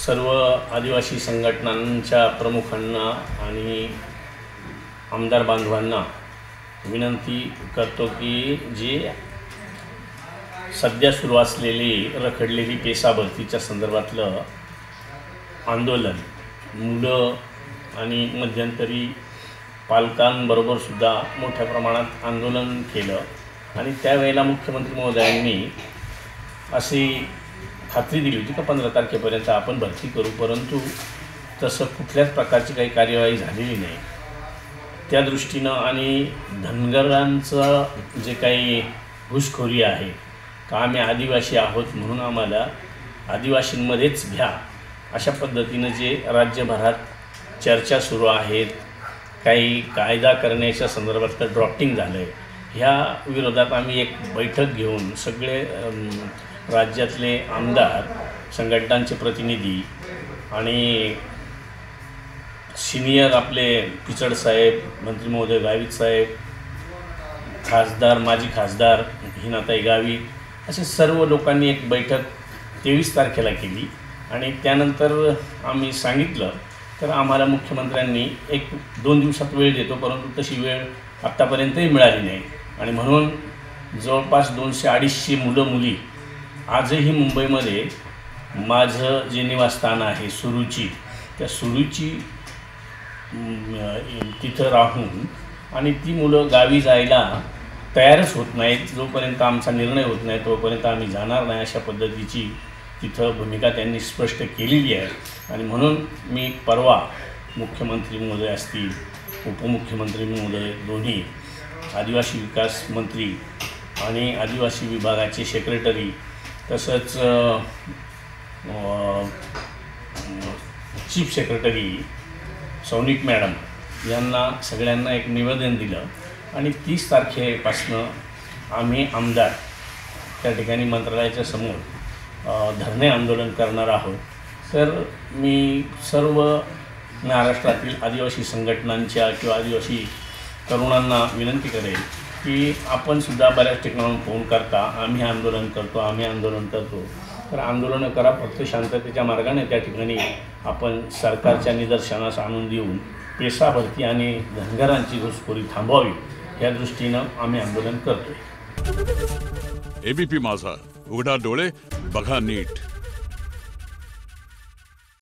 सर्व आदिवासी संघटनांच्या प्रमुखांना आणि आमदार बांधवांना विनंती करतो की जे सध्या सुरू असलेली रखडलेली पेसा भरतीच्या संदर्भातलं आंदोलन मुलं आणि मध्यंतरी पालकांबरोबर सुद्धा मोठ्या प्रमाणात आंदोलन केलं आणि त्यावेळेला मुख्यमंत्री महोदयांनी अशी खात्री दिली होती की 15 तारखेपर्यंत आपण भरती करू, परंतु तसं कुठल्याच प्रकारची काही कार्यवाही झालेली नाही। त्या दृष्टीनं आणि धनगरांचं जे काही घुसखोरी आहे का आम्ही आदिवासी आहोत म्हणून आम्हाला आदिवासींमध्येच घ्या अशा पद्धतीनं जे राज्यभरात चर्चा सुरू आहेत, काही कायदा करण्याच्या संदर्भातलं ड्राफ्टिंग झालं आहे, ह्या विरोधात आम्ही एक बैठक घेऊन सगळे राज्यातले आमदार, संघटनांचे प्रतिनिधी आणि सिनियर आपले पिचड साहेब, मंत्री महोदय गावित साहेब, खासदार, माजी खासदार हिनाताई गावित असे सर्व लोकांनी एक बैठक 23 तारखेला केली आणि त्यानंतर आम्ही सांगितलं तर आम्हाला मुख्यमंत्र्यांनी 1-2 दिवसात वेळ देतो, परंतु तशी वेळ आत्तापर्यंतही मिळाली नाही आणि म्हणून जवळपास 200-250 मुलं मुली आजही मुंबईमध्ये माझं जे निवासस्थान आहे सुरुची, त्या सुरुची तिथं राहून आणि ती मुलं गावी जायला तयारच होत नाहीत। जोपर्यंत आमचा निर्णय होत नाही तोपर्यंत आम्ही जाणार नाही अशा पद्धतीची तिथं भूमिका त्यांनी स्पष्ट केलेली आहे आणि म्हणून मी परवा मुख्यमंत्री महोदय असतील, उपमुख्यमंत्री महोदय दोन्ही, आदिवासी विकास मंत्री आणि आदिवासी विभागाचे सेक्रेटरी तसंच चीफ सेक्रेटरी सौनिक मॅडम यांना सगळ्यांना एक निवेदन दिलं आणि 30 तारखेपासून आम्ही आमदार त्या ठिकाणी मंत्रालयाच्या समोर धरणे आंदोलन करणार आहोत। तर मी सर्व महाराष्ट्रातील आदिवासी संघटनांच्या किंवा आदिवासी तरुणांना विनंती करेन की आपण सुद्धा बऱ्याच ठिकाणाहून फोन करता आम्ही आंदोलन करतो, तर आंदोलनं करा, फक्त शांततेच्या मार्गाने त्या ठिकाणी आपण सरकारच्या निदर्शनास आणून देऊन पेसा भरती आणि धनगरांची घुसखोरी थांबवावी या दृष्टीनं आम्ही आंदोलन करतोय। एबीपी माझा, उघडा डोळे बघा नीट।